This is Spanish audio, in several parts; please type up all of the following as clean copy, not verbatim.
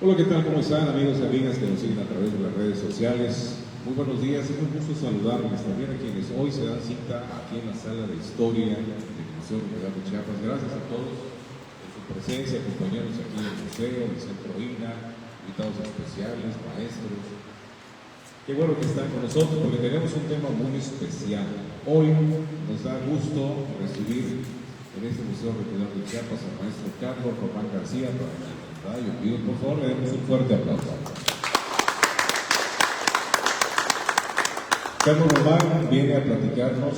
Hola, ¿qué tal? ¿Cómo están, amigos y amigas que nos siguen a través de las redes sociales? Muy buenos días, es un gusto saludarles también a quienes hoy se dan cita aquí en la sala de historia del Museo Regional de Chiapas. Gracias a todos por su presencia, compañeros aquí en el museo, en el Centro INA, invitados especiales, maestros. Qué bueno que están con nosotros porque tenemos un tema muy especial. Hoy nos da gusto recibir en este Museo Regional de Chiapas al maestro Carlos Román García. Yo pido por favor le demos un fuerte aplauso. Carlos Román viene a platicarnos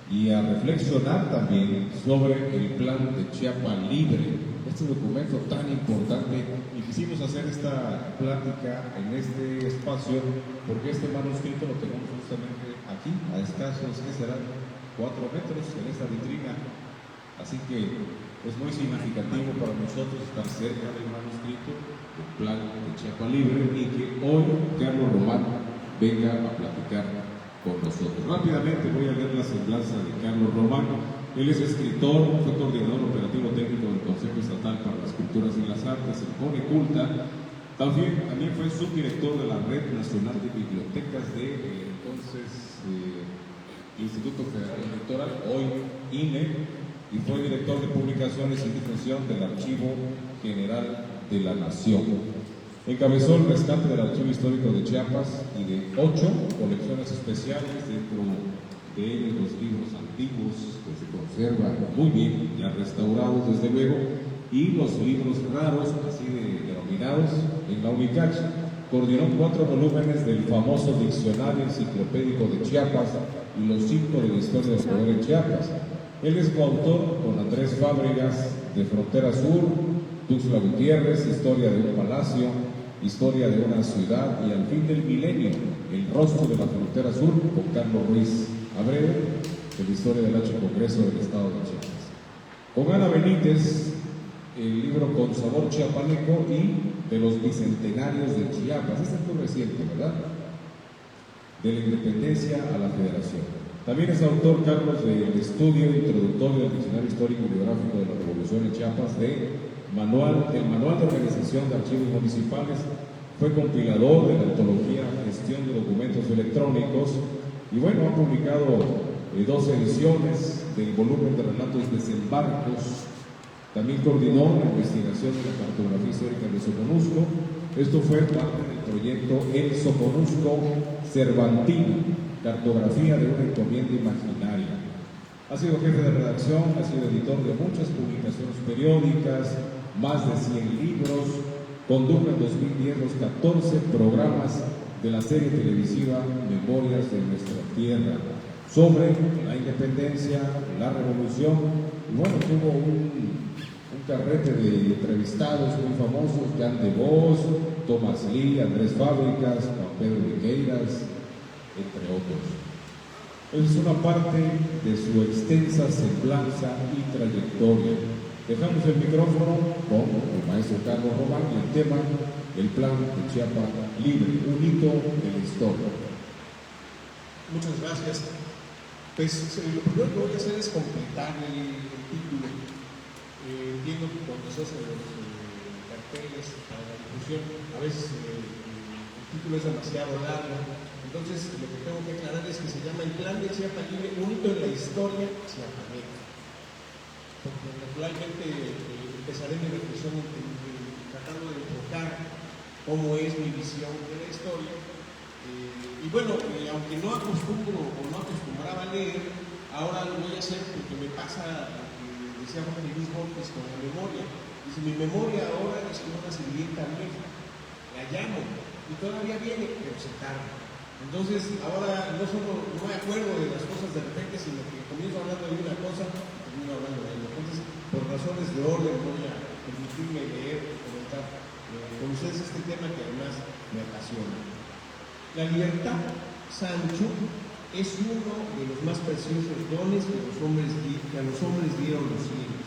y a reflexionar también sobre el plan de Chiapas Libre, este documento tan importante, y quisimos hacer esta plática en este espacio porque este manuscrito lo tenemos justamente aquí, a escasos, ¿qué serán? 4 metros en esta vitrina, así que es muy significativo para nosotros estar cerca del manuscrito del plan de Chiapas Libre y que hoy Carlos Román venga a platicar con nosotros. Rápidamente voy a leer la semblanza de Carlos Román. Él es escritor, fue coordinador operativo técnico del Consejo Estatal para las Culturas y las Artes, el CONECULTA. También fue subdirector de la Red Nacional de Bibliotecas de Instituto Federal Electoral, hoy INE, y fue director de publicaciones y difusión del Archivo General de la Nación. Encabezó el rescate del Archivo Histórico de Chiapas y de 8 colecciones especiales, dentro de ellos los libros antiguos que se conservan muy bien, ya restaurados desde luego, y los libros raros, así denominados, en la UNICACH. Coordinó 4 volúmenes del famoso Diccionario Enciclopédico de Chiapas y los 5 de la historia del poder en Chiapas. Él es coautor con Andrés Fábregas de Frontera Sur, Tuxtla Gutiérrez, Historia de un Palacio, Historia de una Ciudad y Al fin del Milenio, El Rostro de la Frontera Sur, con Carlos Ruiz Abreu, de la Historia del H Congreso del Estado de Chiapas. Con Ana Benítez, el libro Con Sabor Chiapaneco y de los Bicentenarios de Chiapas. Este es muy reciente, ¿verdad? De la Independencia a la Federación. También es autor, Carlos, del estudio introductorio del Diccionario Histórico y Biográfico de la Revolución en Chiapas, el Manual de Organización de Archivos Municipales. Fue compilador de la antología Gestión de Documentos Electrónicos y bueno, ha publicado 2 ediciones del volumen de relatos Desembarcos. También coordinó la investigación de la cartografía histórica de Soconusco. Esto fue parte del proyecto El Soconusco Cervantino, cartografía de una encomienda imaginaria. Ha sido jefe de redacción, ha sido editor de muchas publicaciones periódicas, más de 100 libros, condujo en 2010 los 14 programas de la serie televisiva Memorias de Nuestra Tierra, sobre la independencia, la revolución, y bueno, tuvo un carrete de entrevistados muy famosos, Jan de Vos, Tomás Lee, Andrés Fábregas, Juan Pedro Viqueiras, entre otros. Es una parte de su extensa semblanza y trayectoria. Dejamos el micrófono con el maestro Carlos Román y el tema el plan de Chiapas Libre, un hito de la historia. Muchas gracias. Pues lo primero que voy a hacer es completar el título. Entiendo que cuando se hacen los carteles para la difusión, a veces el título es demasiado largo. Entonces, lo que tengo que aclarar es que se llama el Plan de Chiapas Libre, un hito en la historia chiapaneca. Porque naturalmente empezaré mi reflexión tratando de enfocar cómo es mi visión de la historia. Y bueno, aunque no acostumbro o no acostumbraba a leer, ahora lo voy a hacer porque me pasa lo que decía Juan Luis Borges con la memoria. Dice, mi memoria ahora es como una sirvienta vieja, la llamo y todavía viene, pero se tarda. Entonces, ahora no solo no me acuerdo de las cosas de repente, sino que comienzo hablando de una cosa y termino hablando de otra. Entonces, por razones de orden, voy a permitirme leer y comentar con ustedes este tema que además me apasiona. La libertad, Sancho, es uno de los más preciosos dones que a los hombres dieron los cielos.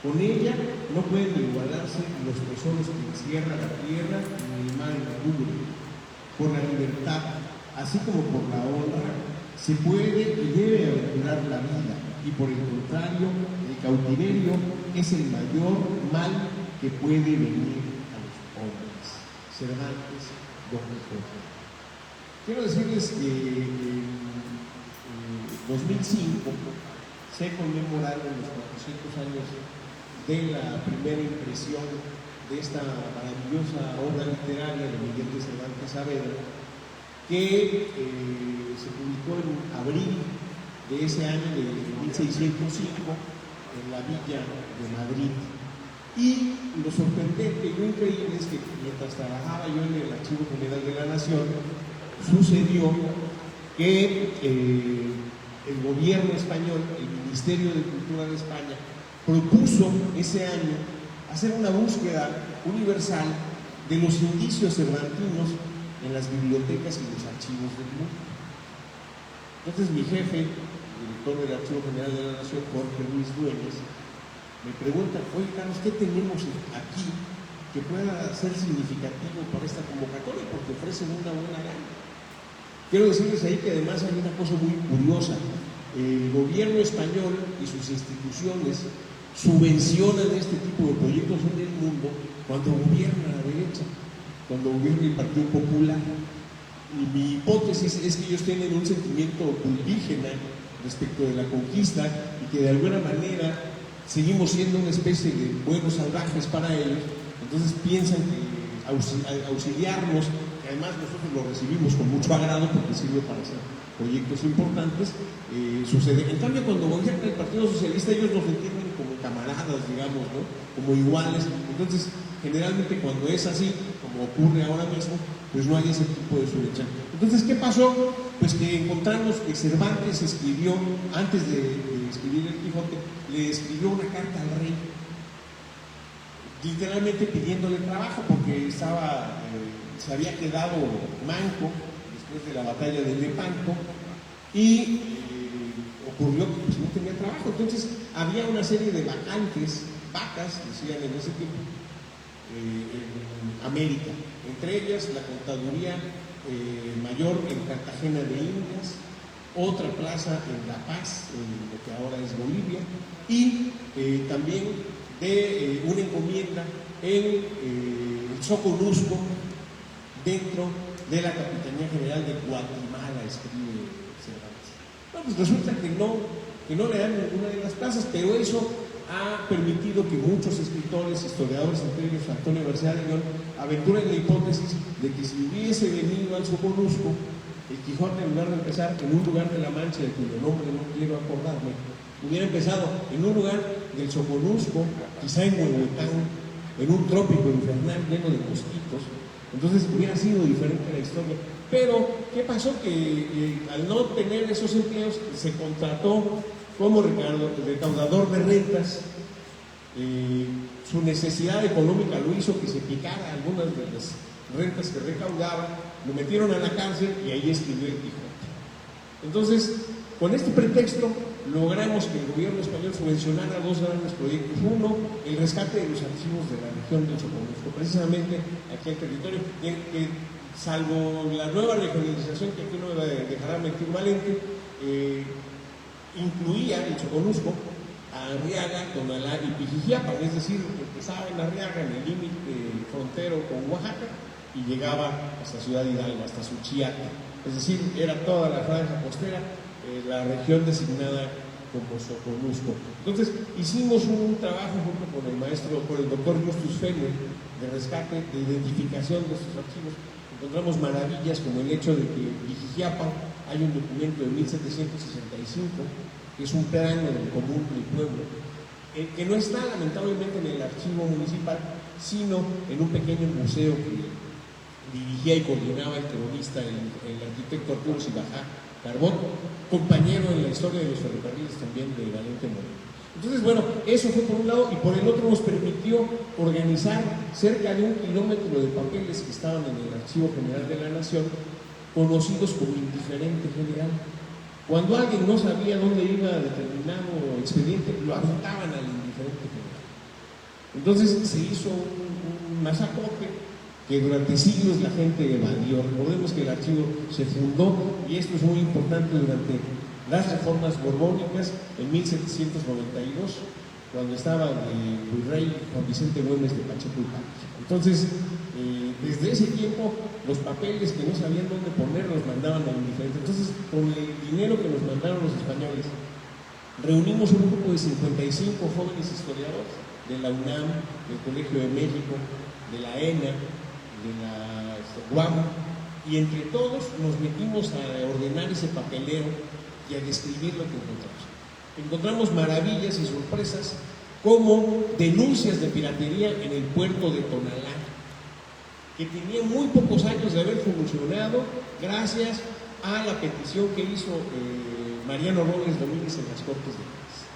Con ella no pueden igualarse los tesoros que encierra la tierra ni el mar en la cubre. Por la libertad, así como por la honra, se puede y debe aventurar la vida, y por el contrario, el cautiverio es el mayor mal que puede venir a los hombres. Cervantes, Don Quijote. Quiero decirles que en 2005 se conmemoraron los 400 años de la primera impresión de esta maravillosa obra literaria de Miguel de Cervantes Saavedra, que se publicó en abril de ese año de 1605 en la villa de Madrid. Y lo sorprendente y lo increíble es que mientras trabajaba yo en el Archivo General de la Nación, sucedió que el gobierno español, el Ministerio de Cultura de España, propuso ese año hacer una búsqueda universal de los indicios cervantinos en las bibliotecas y los archivos del mundo. Entonces mi jefe, director del Archivo General de la Nación, Jorge Luis Dueñas, me pregunta: oye Carlos, ¿qué tenemos aquí que pueda ser significativo para esta convocatoria? Porque ofrecen una buena gana. Quiero decirles ahí que además hay una cosa muy curiosa. El gobierno español y sus instituciones subvencionan este tipo de proyectos en el mundo cuando gobierna la derecha, cuando gobierna el Partido Popular. Y mi hipótesis es que ellos tienen un sentimiento indígena respecto de la conquista y que de alguna manera seguimos siendo una especie de buenos salvajes para ellos. Entonces piensan que auxiliarnos, que además nosotros lo recibimos con mucho agrado porque sirve para hacer proyectos importantes, sucede. En cambio, cuando gobierna el Partido Socialista, ellos nos entienden como camaradas, digamos, ¿no? Como iguales. Entonces, generalmente cuando es así, como ocurre ahora mismo, pues no hay ese tipo de subvención. Entonces, ¿qué pasó? Pues que encontramos que Cervantes escribió, antes de escribir el Quijote, le escribió una carta al rey, literalmente pidiéndole trabajo, porque se había quedado manco después de la batalla de Lepanto y ocurrió que pues, no tenía trabajo. Entonces había una serie de vacantes, vacas, decían en ese tiempo, en América, entre ellas la contaduría mayor en Cartagena de Indias, otra plaza en La Paz, en lo que ahora es Bolivia, y también de una encomienda en Soconusco, dentro de la Capitanía General de Guatemala, escribe Cervantes. Bueno, pues resulta que no le dan ninguna de las plazas, pero eso ha permitido que muchos escritores, historiadores, entre ellos Antonio García de León, aventuren la hipótesis de que si hubiese venido al Soconusco, el Quijote, en lugar de empezar en un lugar de la Mancha, de cuyo nombre no quiero acordarme, hubiera empezado en un lugar del Soconusco, quizá en Huehuetán, en un trópico infernal lleno de mosquitos. Entonces hubiera sido diferente la historia. Pero, ¿qué pasó? Que al no tener esos empleos, se contrató como recaudador de rentas. Su necesidad económica lo hizo que se picara algunas de las rentas que recaudaba, lo metieron a la cárcel y ahí escribió el Quijote. Entonces, con este pretexto, logramos que el gobierno español subvencionara dos grandes proyectos. Uno, el rescate de los archivos de la región del Soconusco, precisamente aquí en territorio, que salvo la nueva regionalización, que aquí no me dejará mentir Valente, incluía el Soconusco a Arriaga, Tonalá y Pijijiapa, es decir, empezaba en Arriaga, en el límite frontero con Oaxaca, y llegaba hasta Ciudad Hidalgo, hasta Suchiate. Es decir, era toda la franja costera, la región designada como Soconusco. Entonces, hicimos un trabajo junto con el doctor Justus Fenner, de rescate, de identificación de estos archivos. Encontramos maravillas como el hecho de que en Pijijiapa hay un documento de 1765, que es un plano del común del pueblo, que no está lamentablemente en el archivo municipal, sino en un pequeño museo que dirigía y coordinaba el cronista, el arquitecto Arturo Sibajá Carbón, compañero en la historia de los ferrocarriles también de Valente Moreno. Entonces, bueno, eso fue por un lado, y por el otro nos permitió organizar cerca de 1 kilómetro de papeles que estaban en el Archivo General de la Nación, conocidos como indiferente general. Cuando alguien no sabía dónde iba determinado expediente, lo apuntaban al indiferente general. Entonces se hizo un masacote que durante siglos la gente evadió. Recordemos que el archivo se fundó, y esto es muy importante, durante las reformas borbónicas en 1792, cuando estaba el virrey Juan Vicente Güemes de Pacheco y Palacio. Entonces, desde ese tiempo los papeles que no sabían dónde poner los mandaban a indiferentes. Entonces, con el dinero que nos mandaron los españoles, reunimos un grupo de 55 jóvenes historiadores de la UNAM, del Colegio de México, de la ENA, de la UAM, y entre todos nos metimos a ordenar ese papeleo y a describir lo que encontramos. Encontramos maravillas y sorpresas como denuncias de piratería en el puerto de Tonalá, que tenía muy pocos años de haber funcionado gracias a la petición que hizo Mariano Robles Domínguez en las Cortes de Paz,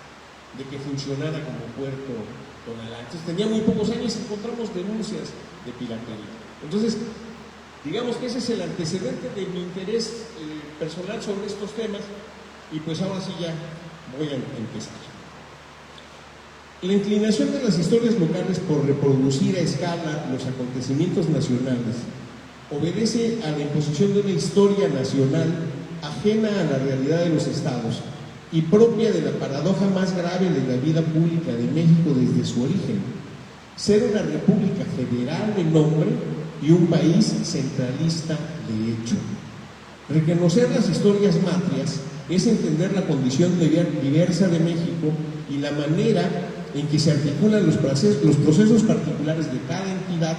de que funcionara como puerto Tonalá. Entonces tenía muy pocos años y encontramos denuncias de piratería. Entonces, digamos que ese es el antecedente de mi interés personal sobre estos temas, y pues ahora sí ya voy a empezar. La inclinación de las historias locales por reproducir a escala los acontecimientos nacionales obedece a la imposición de una historia nacional ajena a la realidad de los estados y propia de la paradoja más grave de la vida pública de México desde su origen: ser una república federal de nombre y un país centralista de hecho. Reconocer las historias matrias es entender la condición diversa de México y la manera en que se articulan los procesos particulares de cada entidad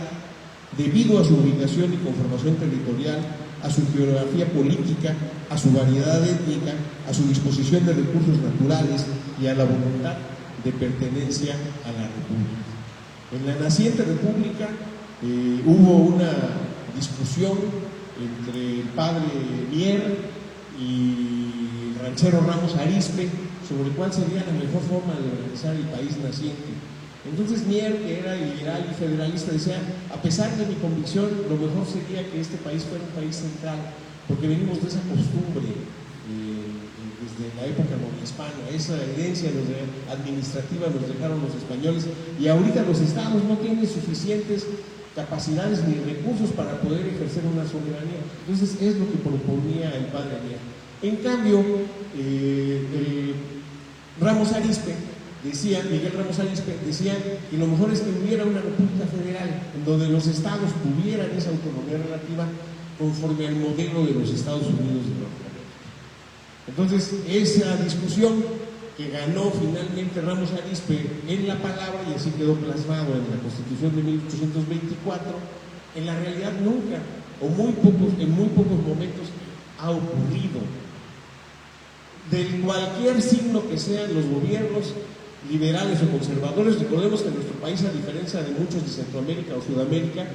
debido a su ubicación y conformación territorial, a su geografía política, a su variedad étnica, a su disposición de recursos naturales y a la voluntad de pertenencia a la República. En la naciente República hubo una discusión entre el padre Mier y el ranchero Ramos Arizpe sobre cuál sería la mejor forma de organizar el país naciente. Entonces Mier, que era liberal y federalista, decía: a pesar de mi convicción, lo mejor sería que este país fuera un país central, porque venimos de esa costumbre desde la época novohispana. Esa herencia administrativa nos dejaron los españoles, y ahorita los estados no tienen suficientes capacidades ni recursos para poder ejercer una soberanía. Entonces es lo que proponía el padre Mier. En cambio, Miguel Ramos Arizpe decía que lo mejor es que hubiera una república federal en donde los estados tuvieran esa autonomía relativa conforme al modelo de los Estados Unidos de Norteamérica. Entonces, esa discusión que ganó finalmente Ramos Arizpe en la palabra, y así quedó plasmado en la Constitución de 1824, en la realidad nunca, en muy pocos momentos ha ocurrido. De cualquier signo que sean los gobiernos, liberales o conservadores, recordemos que nuestro país, a diferencia de muchos de Centroamérica o Sudamérica,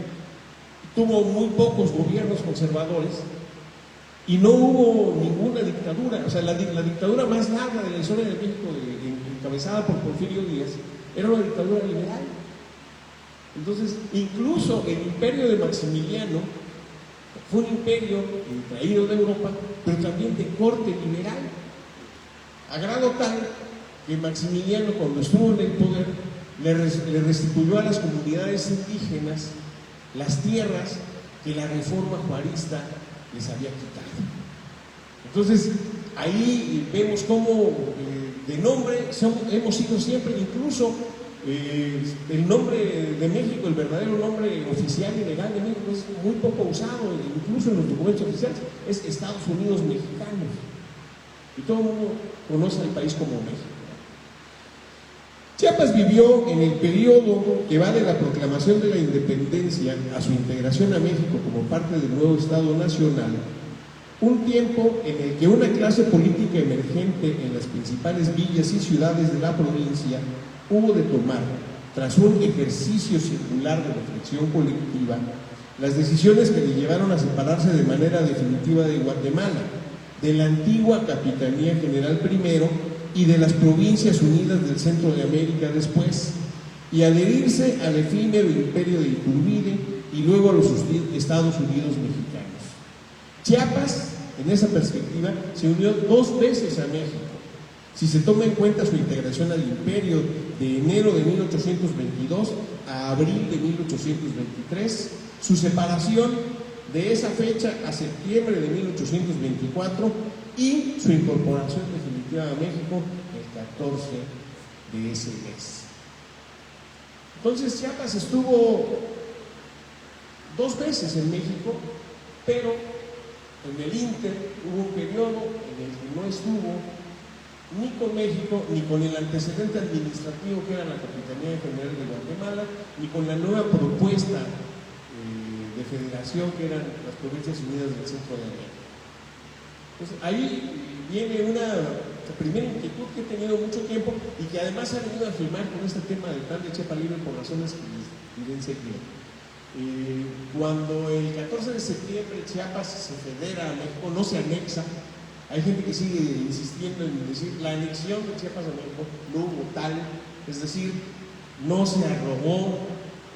tuvo muy pocos gobiernos conservadores y no hubo ninguna dictadura. O sea, la dictadura más larga de la historia de México, encabezada por Porfirio Díaz, era una dictadura liberal. Entonces, incluso el imperio de Maximiliano fue un imperio traído de Europa, pero también de corte liberal, a grado tal que Maximiliano, cuando estuvo en el poder, le restituyó a las comunidades indígenas las tierras que la reforma juarista les había quitado. Entonces, ahí vemos cómo de nombre hemos sido siempre, incluso el nombre de México, el verdadero nombre oficial y legal de México, es muy poco usado, incluso en los documentos oficiales, es Estados Unidos Mexicanos. Y todo el mundo conoce al país como México. Chiapas vivió en el periodo que va de la proclamación de la independencia a su integración a México como parte del nuevo Estado Nacional, un tiempo en el que una clase política emergente en las principales villas y ciudades de la provincia hubo de tomar, tras un ejercicio circular de reflexión colectiva, las decisiones que le llevaron a separarse de manera definitiva de Guatemala, de la antigua Capitanía General primero y de las Provincias Unidas del Centro de América después, y adherirse al efímero imperio de Iturbide y luego a los Estados Unidos mexicanos. Chiapas, en esa perspectiva, se unió 2 veces a México. Si se toma en cuenta su integración al imperio de enero de 1822 a abril de 1823, su separación de esa fecha a septiembre de 1824 y su incorporación definitiva a México el 14 de ese mes. Entonces Chiapas estuvo 2 veces en México, pero en el Inter hubo un periodo en el que no estuvo ni con México, ni con el antecedente administrativo que era la Capitanía General de Guatemala, ni con la nueva propuesta de federación que eran las Provincias Unidas del Centro de América. Entonces ahí viene una primera inquietud que he tenido mucho tiempo y que además ha venido a afirmar con este tema del plan de Chiapa Libre por razones que les diré enseguida. Cuando el 14 de septiembre Chiapas se federa a México, no se anexa. Hay gente que sigue insistiendo en decir la anexión de Chiapas a México no hubo tal, es decir, no se arrogó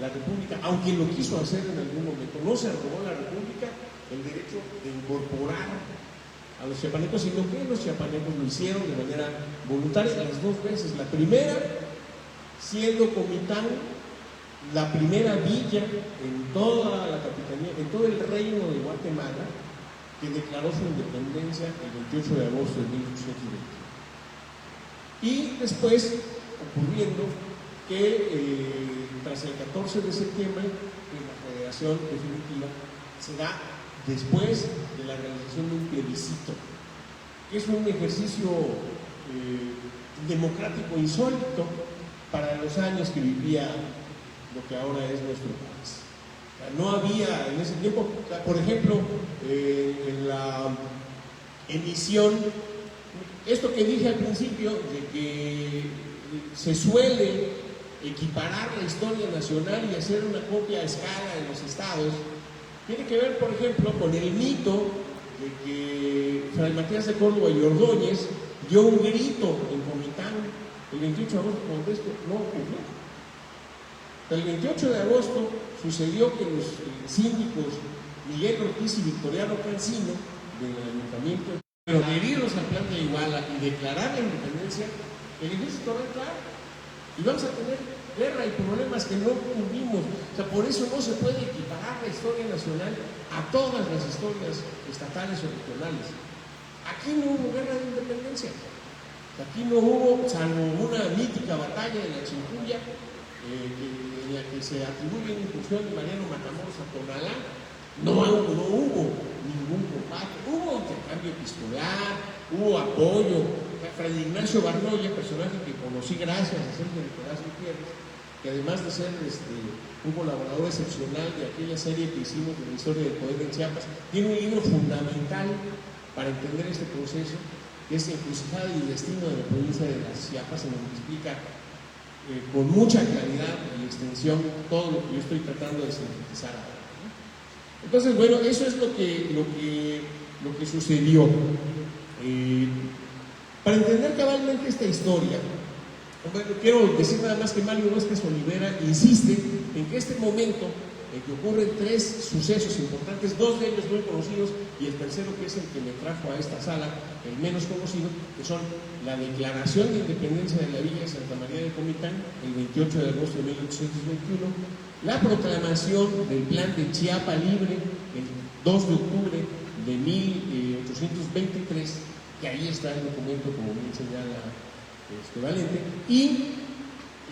la República, aunque lo quiso hacer en algún momento, no se arrogó la República el derecho de incorporar a los chiapanecos, sino que los chiapanecos lo hicieron de manera voluntaria las 2 veces. La primera, siendo Comitán la primera villa en toda la capitanía, en todo el reino de Guatemala, que declaró su independencia el 28 de agosto de 1820. Y después, ocurriendo que tras el 14 de septiembre, la federación definitiva se da después de la realización de un plebiscito, que es un ejercicio democrático insólito para los años que vivía lo que ahora es nuestro país. O sea, no había en ese tiempo, o sea, por ejemplo, en la emisión, esto que dije al principio, de que se suele equiparar la historia nacional y hacer una copia a escala en los estados, tiene que ver, por ejemplo, con el mito de que Fray Matías de Córdoba y Ordóñez dio un grito en Comitán el 28 de agosto, cuando esto no ocurrió. El 28 de agosto sucedió que los síndicos Miguel Ortiz y Victoriano Cancino del ayuntamiento, pero adherirlos al plan de Iguala y declarar la independencia, el ejército va a entrar y vamos a tener guerra y problemas que no tuvimos. O sea, por eso no se puede equiparar la historia nacional a todas las historias estatales o regionales. Aquí no hubo guerra de independencia. Aquí no hubo, salvo una mítica batalla de la Chincuya, en la que se atribuye una incursión de Mariano Matamoros a Tonalá. No hubo ningún combate, hubo intercambio epistolar, hubo apoyo. Fray Ignacio Barnoya, personaje que conocí gracias a Sergio Nicolás Gutiérrez, que además de ser un colaborador excepcional de aquella serie que hicimos de la historia del poder en Chiapas, tiene un libro fundamental para entender este proceso, que es Encrucijada y Destino de la provincia de las Chiapas, en donde explica con mucha claridad y extensión todo lo que yo estoy tratando de sintetizar ahora. Entonces, bueno, eso es lo que sucedió. Para entender cabalmente esta historia, bueno, quiero decir nada más que Mario Vázquez Olivera insiste en que este momento en que ocurren 3 sucesos importantes, 2 de ellos muy conocidos y el tercero, que es el que me trajo a esta sala, el menos conocido, que son la declaración de independencia de la Villa de Santa María de Comitán el 28 de agosto de 1821, la proclamación del plan de Chiapa Libre el 2 de octubre de 1823, que ahí está el documento, como bien señala Valente, y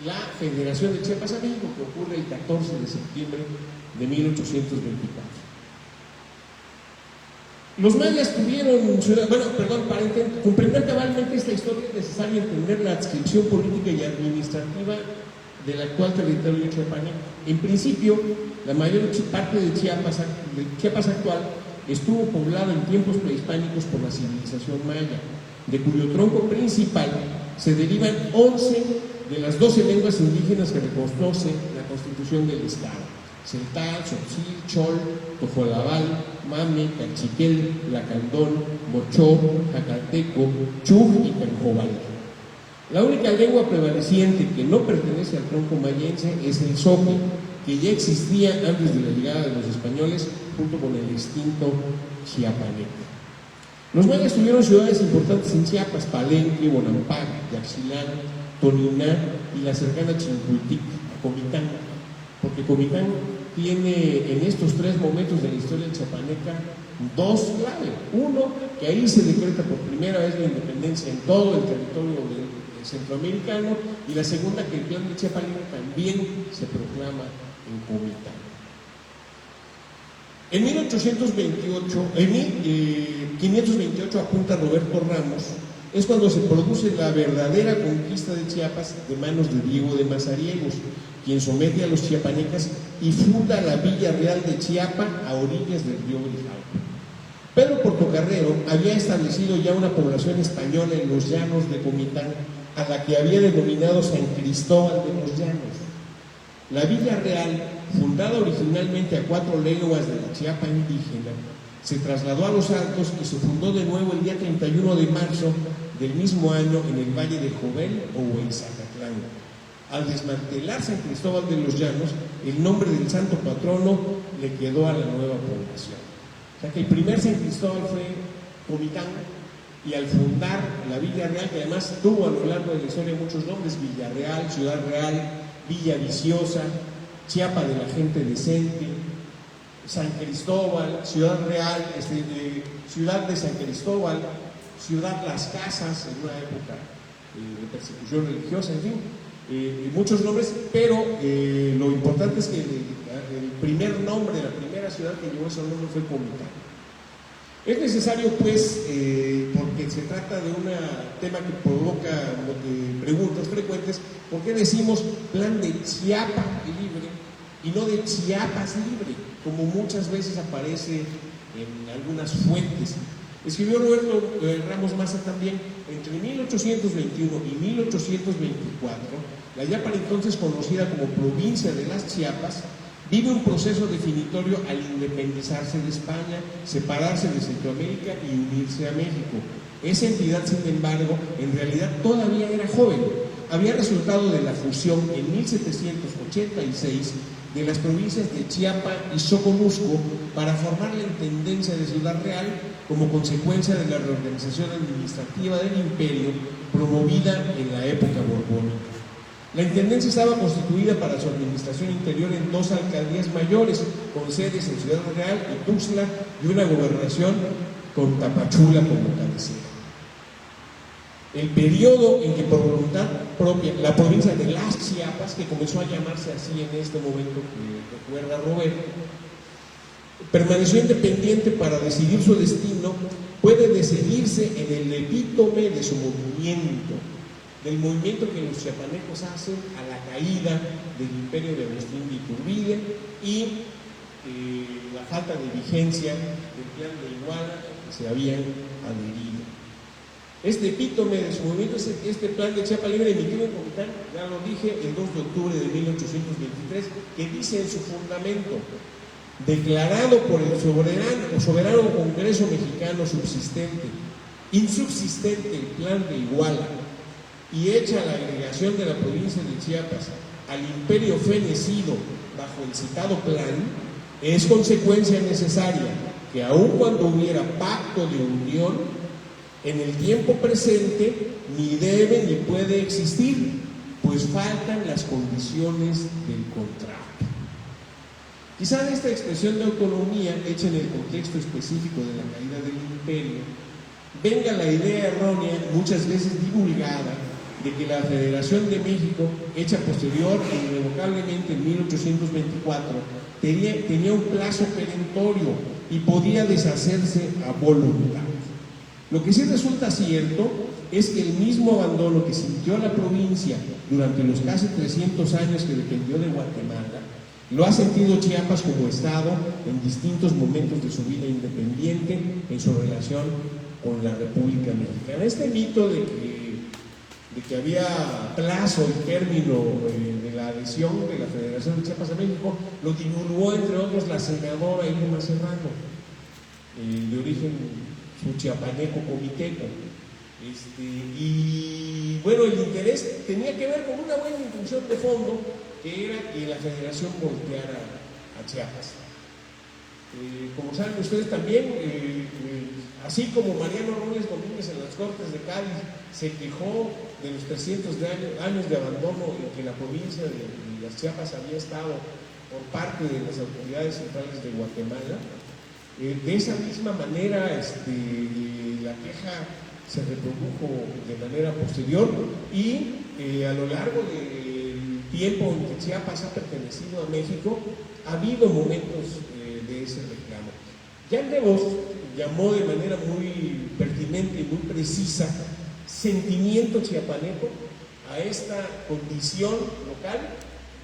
la Federación de Chiapas a México, que ocurre el 14 de septiembre de 1824. Los mayas tuvieron, para comprender cabalmente esta historia es necesario entender la adscripción política y administrativa del actual territorio chiapaneco. En principio, la mayor parte de Chiapas actual estuvo poblada en tiempos prehispánicos por la civilización maya, de cuyo tronco principal se derivan 11 de las 12 lenguas indígenas que reconoce la Constitución del Estado: Celtal, Tzotzil, Chol, Tojolabal, Mame, Cachiquel, Lacandón, Mochó, Jacalteco, Chuj y Canjobal. La única lengua prevaleciente que no pertenece al tronco mayense es el zoque, que ya existía antes de la llegada de los españoles junto con el extinto chiapaneco. Los mayas tuvieron ciudades importantes en Chiapas: Palenque, Bonampak, Yaxchilán, Toniná y la cercana Chincultic, Comitán, porque Comitán tiene en estos 3 momentos de la historia chiapaneca 2 claves. Uno, que ahí se decreta por primera vez la independencia en todo el territorio centroamericano, y la segunda, que el plan de Chiapa Libre también se proclama en Comitán. En 1528 apunta Roberto Ramos, es cuando se produce la verdadera conquista de Chiapas de manos de Diego de Mazariegos, quien somete a los chiapanecas y funda la Villa Real de Chiapa a orillas del río Grijalva. Pedro Portocarrero había establecido ya una población española en los llanos de Comitán, a la que había denominado San Cristóbal de los Llanos. La Villa Real, fundada originalmente a 4 leguas de la Chiapa indígena, se trasladó a Los Altos y se fundó de nuevo el día 31 de marzo del mismo año en el valle de Jovel o Huizacatlán. Al desmantelar San Cristóbal de los Llanos, el nombre del santo patrono le quedó a la nueva población. O sea que el primer San Cristóbal fue Comitán, y al fundar la Villa Real, que además tuvo a lo largo de la historia muchos nombres: Villa Real, Ciudad Real, Villa Viciosa, Chiapa de la Gente Decente, San Cristóbal, Ciudad Real, Ciudad de San Cristóbal, Ciudad Las Casas, en una época de persecución religiosa, en fin, muchos nombres, pero lo importante es que el primer nombre, la primera ciudad que llevó ese nombre fue Comitán. Es necesario, pues, porque se trata de un tema que provoca preguntas frecuentes, ¿por qué decimos plan de Chiapa libre y no de Chiapas libre, como muchas veces aparece en algunas fuentes? Escribió Roberto Ramos Maza también: entre 1821 y 1824, la ya para entonces conocida como provincia de las Chiapas vive un proceso definitorio al independizarse de España, separarse de Centroamérica y unirse a México. Esa entidad, sin embargo, en realidad todavía era joven. Había resultado de la fusión en 1786 de las provincias de Chiapa y Soconusco para formar la Intendencia de Ciudad Real como consecuencia de la reorganización administrativa del imperio promovida en la época borbónica. La intendencia estaba constituida para su administración interior en 2 alcaldías mayores, con sedes en Ciudad Real y Tuxtla, y una gobernación con Tapachula como cabecera. El periodo en que por voluntad propia la provincia de las Chiapas, que comenzó a llamarse así en este momento que recuerda Roberto, permaneció independiente para decidir su destino, puede decidirse en el epítome de su movimiento, del movimiento que los chiapanecos hacen a la caída del imperio de Agustín de Iturbide y la falta de vigencia del plan de Iguala que se habían adherido. Este epítome de su movimiento es este plan de Chiapa Libre, emitido en Comitán, ya lo dije, el 2 de octubre de 1823, que dice en su fundamento: declarado por el soberano Congreso Mexicano insubsistente el plan de Iguala, y hecha la agregación de la provincia de Chiapas al imperio fenecido bajo el citado plan, es consecuencia necesaria que aun cuando hubiera pacto de unión, en el tiempo presente ni debe ni puede existir, pues faltan las condiciones del contrato. Quizá de esta expresión de autonomía, hecha en el contexto específico de la caída del imperio, venga la idea errónea, muchas veces divulgada, de que la Federación de México, hecha posterior e irrevocablemente en 1824, tenía un plazo perentorio y podía deshacerse a voluntad. Lo que sí resulta cierto es que el mismo abandono que sintió la provincia durante los casi 300 años que dependió de Guatemala, lo ha sentido Chiapas como Estado en distintos momentos de su vida independiente en su relación con la República Mexicana. Este mito de que había plazo y término de la adhesión de la Federación de Chiapas a México lo divulgó, entre otros, la senadora Irma Serrano, de origen chiapaneco comiteco. Y bueno, el interés tenía que ver con una buena intención de fondo, que era que la Federación volteara a Chiapas. Como saben ustedes también, así como Mariano Robles Domínguez en las Cortes de Cádiz se quejó de los 300 años de abandono en que la provincia de las Chiapas había estado por parte de las autoridades centrales de Guatemala, de esa misma manera la queja se reprodujo de manera posterior y a lo largo del tiempo en que Chiapas ha pertenecido a México ha habido momentos de ese reclamo. Jean de Vos llamó de manera muy pertinente y muy precisa sentimiento chiapaneco a esta condición local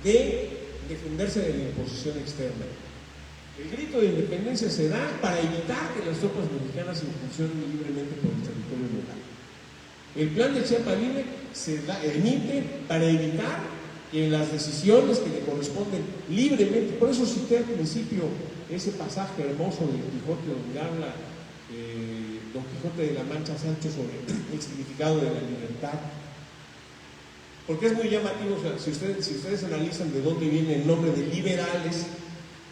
de defenderse de la imposición externa. El grito de independencia se da para evitar que las tropas mexicanas incursionen libremente por el territorio local. El plan de Chiapa Libre se emite para evitar que las decisiones que le corresponden libremente, por eso cité al principio ese pasaje hermoso del Quijote donde habla Don Quijote de la Mancha Sancho sobre el significado de la libertad, porque es muy llamativo. O sea, si ustedes analizan de dónde viene el nombre de liberales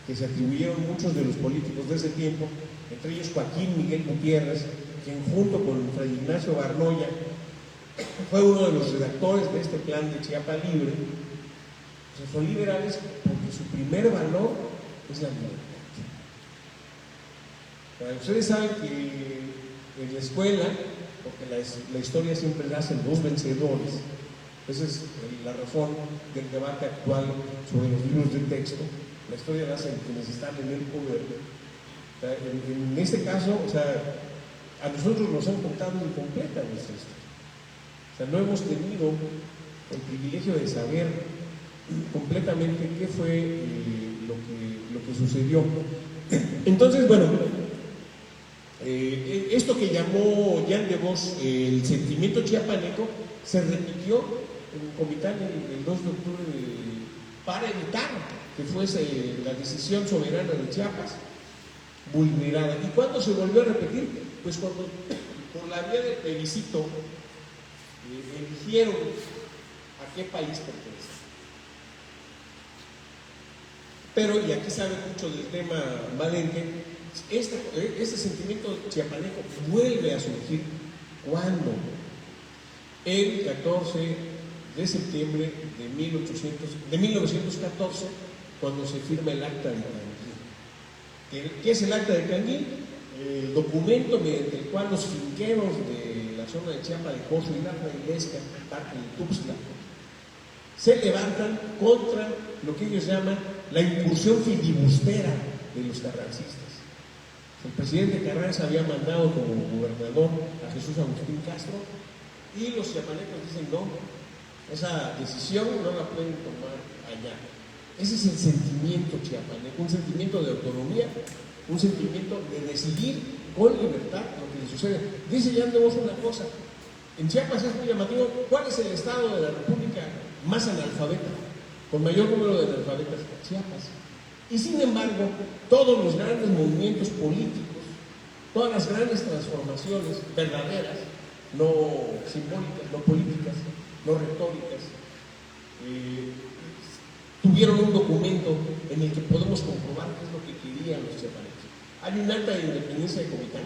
que se atribuyeron muchos de los políticos de ese tiempo, entre ellos Joaquín Miguel Gutiérrez, quien junto con Fray Ignacio Barnoya fue uno de los redactores de este plan de Chiapa Libre. O sea, son liberales porque su primer valor es la libertad. Ustedes saben que en la escuela, porque la historia siempre la hacen los vencedores, esa es la razón del debate actual sobre los libros de texto, la historia la hacen quienes están en el poder. O sea, en este caso, o sea, a nosotros nos han contado incompleta nuestra historia. O sea, no hemos tenido el privilegio de saber completamente qué fue lo que sucedió. Entonces, bueno, esto que llamó Jean de Vos el sentimiento chiapaneco se repitió en Comitán el 2 de octubre para evitar que fuese la decisión soberana de Chiapas vulnerada. ¿Y cuándo se volvió a repetir? Pues cuando por la vía del plebiscito eligieron a qué país pertenece. Pero, y aquí sabe mucho del tema Valente, este sentimiento chiapaneco vuelve a surgir cuando el 14 de septiembre de 1914, cuando se firma el Acta de Canguil. ¿Qué es el Acta de Canguil? El documento mediante el cual los finqueros de la zona de Chiapa de Corzo y la Frailesca, y Tuxtla, se levantan contra lo que ellos llaman la incursión filibustera de los carrancistas. El presidente Carranza había mandado como gobernador a Jesús Agustín Castro y los chiapanecos dicen no, esa decisión no la pueden tomar allá. Ese es el sentimiento chiapaneco, un sentimiento de autonomía, un sentimiento de decidir con libertad lo que le sucede. Dice Jean de Vos una cosa, en Chiapas es muy llamativo, ¿cuál es el estado de la República más analfabeta, con mayor número de analfabetas? Chiapas. Y sin embargo, todos los grandes movimientos políticos, todas las grandes transformaciones verdaderas, no simbólicas, no políticas, no retóricas, tuvieron un documento en el que podemos comprobar qué es lo que querían los chiapanecos. Hay un acta de independencia de Comitán,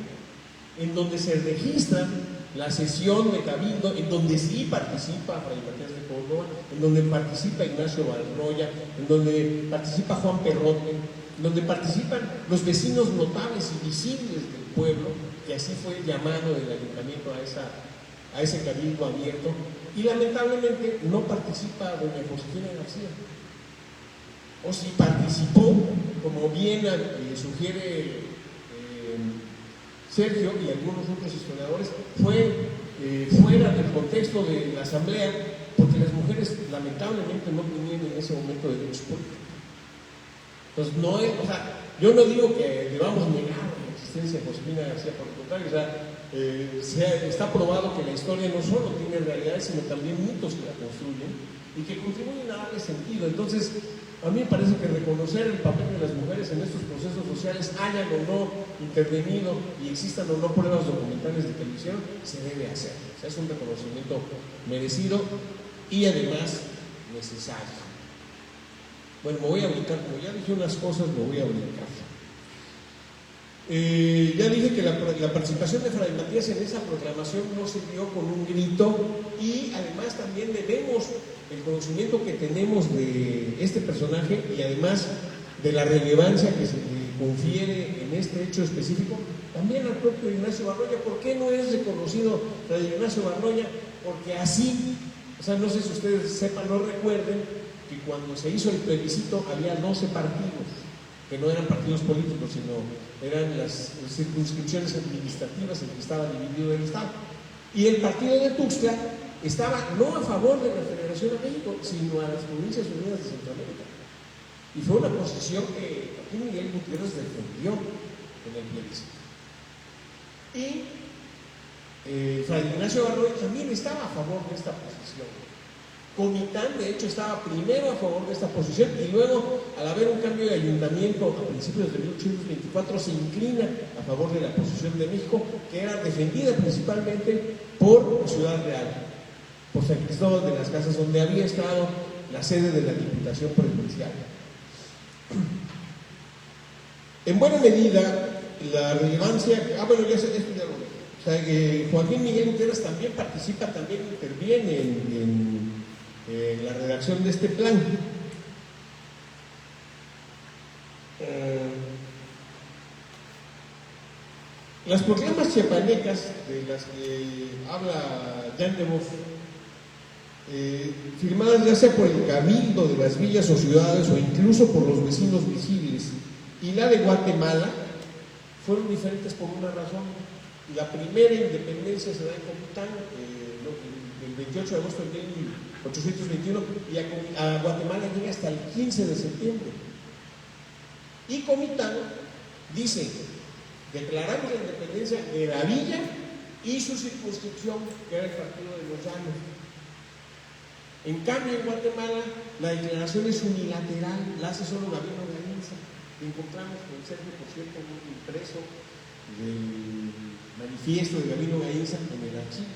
en donde se registra la sesión de Cabildo, en donde sí participa Fray Matías de Córdoba, en donde participa Ignacio Valroya, en donde participa Juan Perrote, en donde participan los vecinos notables y visibles del pueblo, que así fue el llamado del ayuntamiento a ese cabildo abierto, y lamentablemente no participa doña Josefina García. O si participó, como bien sugiere Sergio y algunos otros historiadores, fue fuera del contexto de la asamblea, porque las mujeres lamentablemente no tenían en ese momento derechos políticos. Entonces, no es, o sea, yo no digo que debamos negar la existencia de Josefina García, por el contrario, o sea, está probado que la historia no solo tiene realidades, sino también mitos que la construyen y que contribuyen a darle sentido. Entonces, a mí me parece que reconocer el papel de las mujeres en estos procesos sociales, hayan o no intervenido y existan o no pruebas documentales de televisión, se debe hacer. O sea, es un reconocimiento merecido y además necesario. Bueno, me voy a brincar, como ya dije unas cosas, me voy a brincar. Ya dije que la participación de Fray Matías en esa proclamación no se dio con un grito, y además también debemos el conocimiento que tenemos de este personaje y además de la relevancia que se le confiere en este hecho específico también al propio Ignacio Barroya. ¿Por qué no es reconocido Fray Ignacio Barroya? Porque así, o sea, no sé si ustedes sepan o recuerden que cuando se hizo el plebiscito había 12 partidos que no eran partidos políticos, sino eran las circunscripciones administrativas en que estaba dividido el Estado. Y el partido de Tuxtla estaba no a favor de la Federación de México, sino a las Provincias Unidas de Centroamérica. Y fue una posición que Joaquín Miguel Gutiérrez defendió en el plebiscito. Y Fray Ignacio Barroy también estaba a favor de esta posición. Comitán, de hecho, estaba primero a favor de esta posición y luego, al haber un cambio de ayuntamiento a principios de 1824, se inclina a favor de la posición de México, que era defendida principalmente por Ciudad Real, por San Cristóbal de las Casas, donde había estado la sede de la Diputación Provincial. En buena medida, la relevancia, bueno, ya sé, esto ya lo dije. O sea, que Joaquín Miguel Gutiérrez también participa, también interviene en la redacción de este plan. Las proclamas chiapanecas de las que habla Jan de Bosch, firmadas ya sea por el cabildo de las villas o ciudades o incluso por los vecinos visibles, y la de Guatemala, fueron diferentes por una razón. La primera independencia se da en Comitán el 28 de agosto de 1821 y a Guatemala llega hasta el 15 de septiembre. Y Comitán dice: declaramos la independencia de la villa y su circunscripción, que era el partido de los Llanos. En cambio, en Guatemala la declaración es unilateral, la hace solo Gabino Gainza. Encontramos, con Sergio, por cierto, un impreso del manifiesto de Gabino Gainza en el archivo.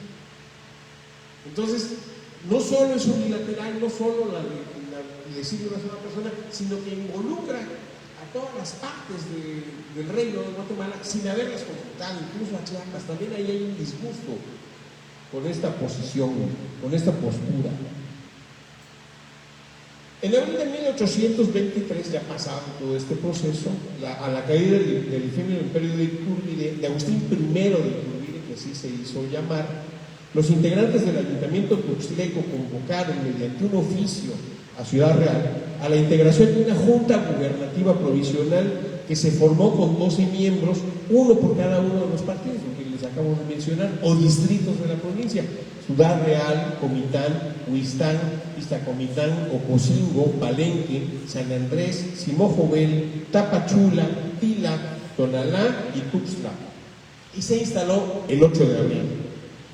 Entonces, no solo es unilateral, no solo le sigue una sola persona, sino que involucra a todas las partes del reino de Guatemala sin haberlas consultado, incluso a Chiapas. También ahí hay un disgusto con esta posición, con esta postura. En abril de 1823, ya pasado todo este proceso, a la caída del efímero imperio de Iturbide, de Agustín I de Iturbide, que así se hizo llamar, los integrantes del ayuntamiento tuxtleco convocaron mediante un oficio a Ciudad Real a la integración de una junta gubernativa provisional que se formó con 12 miembros, uno por cada uno de los partidos, lo que les acabo de mencionar, o distritos de la provincia: Ciudad Real, Comitán, Huistán, Iztacomitán, Ocosingo, Palenque, San Andrés, Simojovel, Tapachula, Tilac, Tonalá y Tuxtla. Y se instaló el 8 de abril.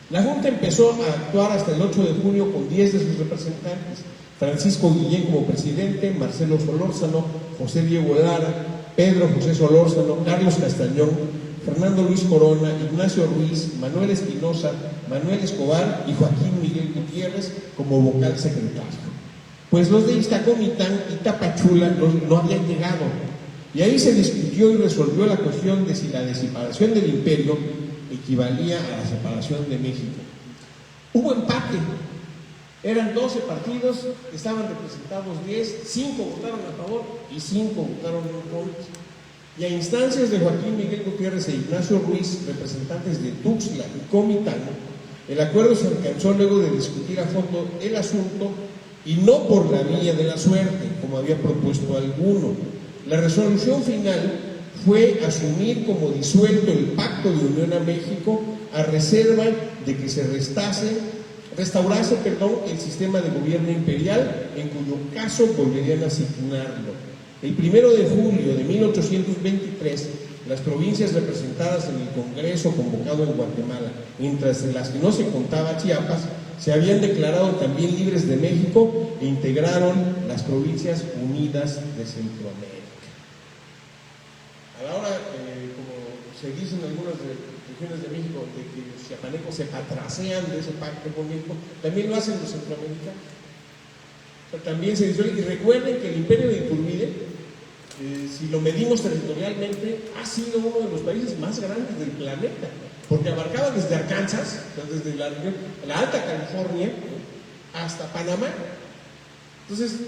La Junta empezó a actuar hasta el 8 de junio con 10 de sus representantes: Francisco Guillén como presidente, Marcelo Solórzano, José Diego Lara, Pedro José Solórzano, Carlos Castañón, Fernando Luis Corona, Ignacio Ruiz, Manuel Espinosa, Manuel Escobar y Joaquín Miguel Gutiérrez como vocal secretario. Pues los de Iztacomitán y Tapachula no habían llegado, y ahí se discutió y resolvió la cuestión de si la separación del imperio equivalía a la separación de México. Hubo empate, eran 12 partidos, estaban representados 10, 5 votaron a favor y 5 votaron en contra. Y a instancias de Joaquín Miguel Gutiérrez e Ignacio Ruiz, representantes de Tuxtla y Comitán, el acuerdo se alcanzó luego de discutir a fondo el asunto, y no por la vía de la suerte, como había propuesto alguno. La resolución final fue asumir como disuelto el Pacto de Unión a México, a reserva de que se restaurase el sistema de gobierno imperial, en cuyo caso volverían a asignarlo. El 1 de julio de 1823, las provincias representadas en el Congreso convocado en Guatemala, mientras las que no se contaba Chiapas, se habían declarado también libres de México e integraron las Provincias Unidas de Centroamérica. A la hora, como se dice en algunas regiones de México, de que los chiapanecos se patrasean de ese pacto con México, también lo hacen los centroamericanos. También se disuelve. Y recuerden que el imperio de Iturbide, si lo medimos territorialmente, ha sido uno de los países más grandes del planeta, porque abarcaba desde Arkansas, desde la Alta California, hasta Panamá. Entonces,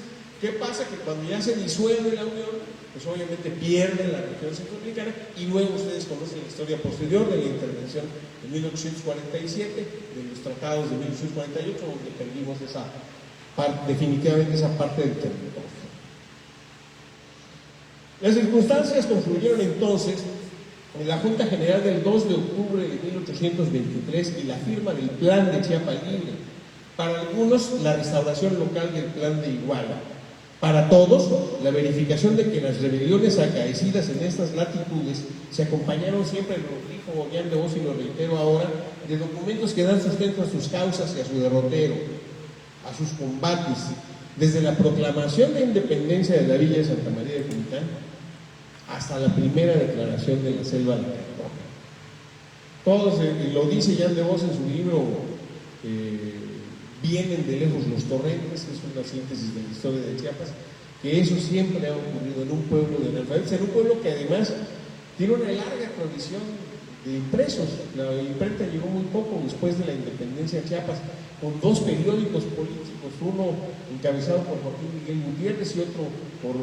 ¿qué pasa? Que cuando ya se disuelve la Unión, pues obviamente pierde la región centroamericana, y luego ustedes conocen la historia posterior de la intervención de 1847, de los tratados de 1848, donde perdimos definitivamente esa parte del territorio. Las circunstancias confluyeron entonces en la Junta General del 2 de octubre de 1823 y la firma del Plan de Chiapas Libre. Para algunos, la restauración local del Plan de Iguala. Para todos, la verificación de que las rebeliones acaecidas en estas latitudes se acompañaron siempre, lo dijo Jan de Vos y lo reitero ahora, de documentos que dan sustento a sus causas y a su derrotero, a sus combates, desde la proclamación de independencia de la villa de Santa María de Comitán hasta la primera declaración de la selva de Cardona. Todos, lo dice Jan de Vos en su libro Vienen de lejos los torrentes, es una síntesis de la historia de Chiapas, que eso siempre ha ocurrido en un pueblo de analfabetos, en un pueblo que además tiene una larga tradición de impresos. La imprenta llegó muy poco después de la independencia de Chiapas, con dos periódicos políticos, uno encabezado por Joaquín Miguel Gutiérrez y otro por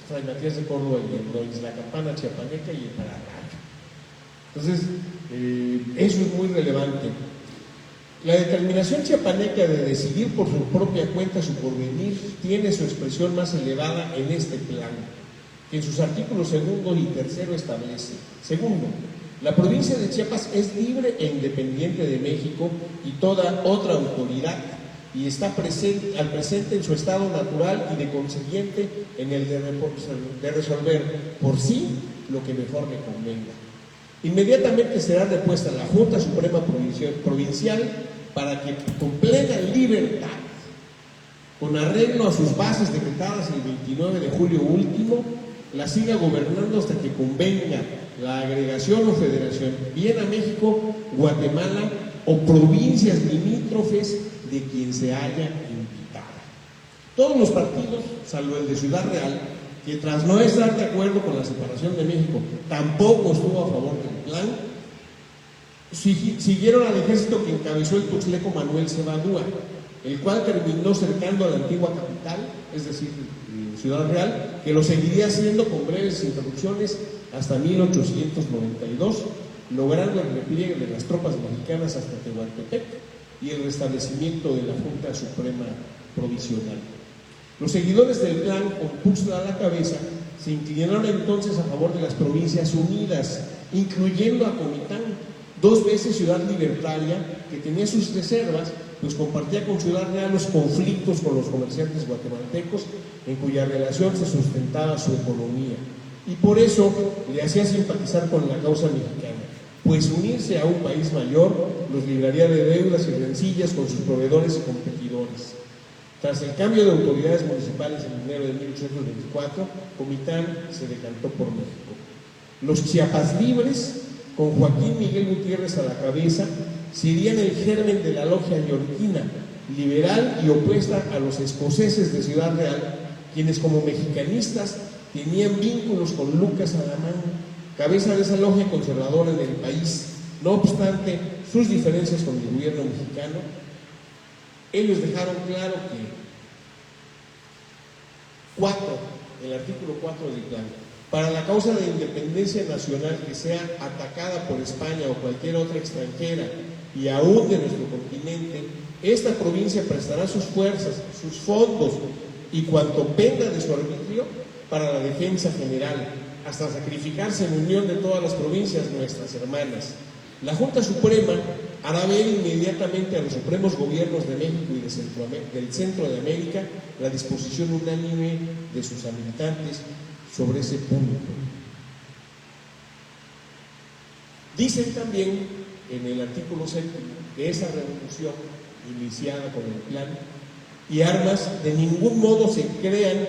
Fray Matías de Córdoba y Embriones, La Campana Chiapaneca y el Pararrayo. Entonces, eso es muy relevante. La determinación chiapaneca de decidir por su propia cuenta su porvenir tiene su expresión más elevada en este plan, que en sus artículos 2 y 3 establece. Segundo, la provincia de Chiapas es libre e independiente de México y toda otra autoridad, y está al presente en su estado natural y de consiguiente en el de resolver por sí lo que mejor le convenga. Inmediatamente será depuesta la Junta Suprema Provincial para que con plena libertad, con arreglo a sus bases decretadas el 29 de julio último, la siga gobernando hasta que convenga la agregación o federación, bien a México, Guatemala o provincias limítrofes de quien se haya invitado. Todos los partidos, salvo el de Ciudad Real, que tras no estar de acuerdo con la separación de México, tampoco estuvo a favor del plan, siguieron al ejército que encabezó el tuxtleco Manuel Cebadúa, el cual terminó cercando a la antigua capital, es decir, Ciudad Real, que lo seguiría haciendo con breves interrupciones hasta 1892, logrando el repliegue de las tropas mexicanas hasta Tehuantepec y el restablecimiento de la Junta Suprema Provisional. Los seguidores del plan, con Tuxtla a la cabeza, se inclinaron entonces a favor de las Provincias Unidas, incluyendo a Comitán, dos veces ciudad libertaria, que tenía sus reservas, pues compartía con Ciudad Real los conflictos con los comerciantes guatemaltecos, en cuya relación se sustentaba su economía, y por eso le hacía simpatizar con la causa mexicana, pues unirse a un país mayor los libraría de deudas y rencillas con sus proveedores y competidores. Tras el cambio de autoridades municipales en enero de 1824, Comitán se decantó por México. Los Chiapas Libres, con Joaquín Miguel Gutiérrez a la cabeza, serían el germen de la logia neoyorquina, liberal y opuesta a los escoceses de Ciudad Real, quienes como mexicanistas tenían vínculos con Lucas Alamán, cabeza de esa logia conservadora en el país. No obstante sus diferencias con el gobierno mexicano, ellos dejaron claro que el artículo 4 del plan, para la causa de independencia nacional que sea atacada por España o cualquier otra extranjera y aún de nuestro continente, esta provincia prestará sus fuerzas, sus fondos y cuanto penda de su arbitrio para la defensa general, hasta sacrificarse en unión de todas las provincias nuestras hermanas. La Junta Suprema hará ver inmediatamente a los supremos gobiernos de México y del centro de América la disposición unánime de sus habitantes sobre ese punto. Dicen también en el artículo 7 que esa revolución iniciada con el plan y armas de ningún modo se crean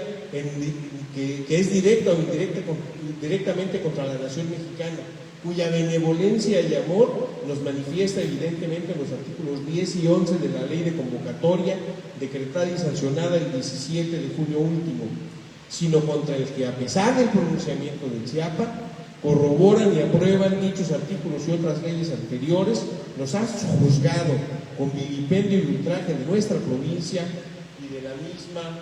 que es directa o indirectamente contra la nación mexicana, cuya benevolencia y amor nos manifiesta evidentemente en los artículos 10 y 11 de la Ley de Convocatoria, decretada y sancionada el 17 de julio último, sino contra el que, a pesar del pronunciamiento de Chiapa, corroboran y aprueban dichos artículos y otras leyes anteriores, nos han juzgado con vilipendio y ultraje de nuestra provincia y de la misma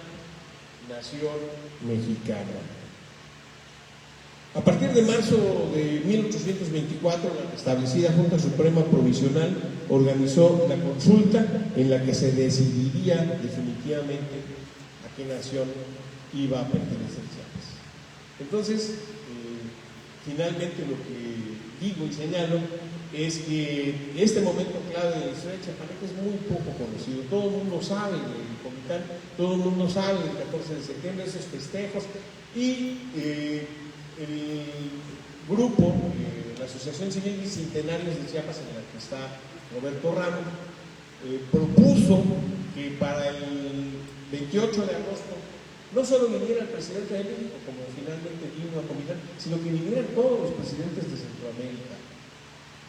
nación mexicana. A partir de marzo de 1824, la establecida Junta Suprema Provisional organizó la consulta en la que se decidiría definitivamente a qué nación iba a pertenecer Chiapas. Entonces, finalmente lo que digo y señalo es que este momento clave de la historia chiapaneca es muy poco conocido. Todo el mundo sabe del Comitán, todo el mundo sabe del 14 de septiembre, esos festejos, y el grupo, la Asociación Civil Bicentenarios de Chiapas, en la que está Roberto Ramos, propuso que para el 28 de agosto no solo viniera el presidente de México, como finalmente vino a Comitán, sino que vinieran todos los presidentes de Centroamérica.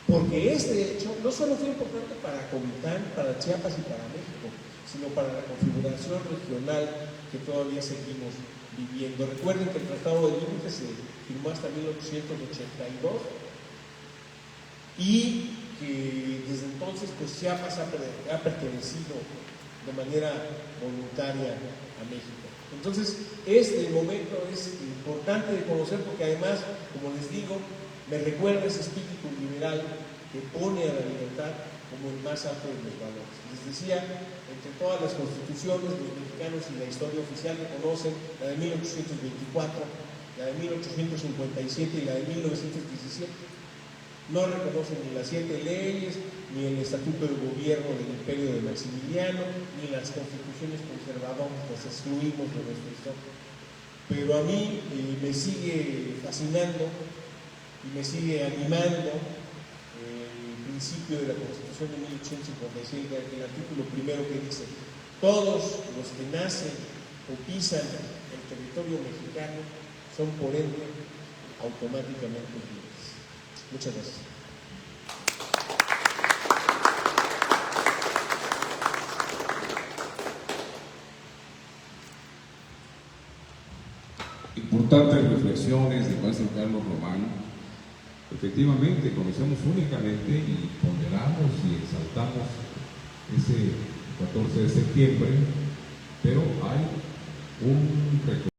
Porque este hecho no solo fue importante para Comitán, para Chiapas y para México, sino para la configuración regional que todavía seguimos viviendo. Recuerden que el Tratado de Límites se firmó hasta 1882 y que desde entonces pues Chiapas ha pertenecido de manera voluntaria a México. Entonces, este momento es importante de conocer porque además, como les digo, me recuerda ese espíritu liberal que pone a la libertad como el más alto de los valores. Les decía, entre todas las constituciones, los mexicanos y la historia oficial reconocen la de 1824, la de 1857 y la de 1917. No reconocen ni las 7 leyes, ni el estatuto de gobierno del imperio de Maximiliano, ni las constituciones conservadoras, las excluimos de nuestra historia. Pero a mí me sigue fascinando y me sigue animando el principio de la Constitución de 1857, el artículo primero que dice: todos los que nacen o pisan el territorio mexicano son por ende automáticamente libres. Muchas gracias. Importantes reflexiones del maestro Carlos Román. Efectivamente, conocemos únicamente y ponderamos y exaltamos ese 14 de septiembre, pero hay un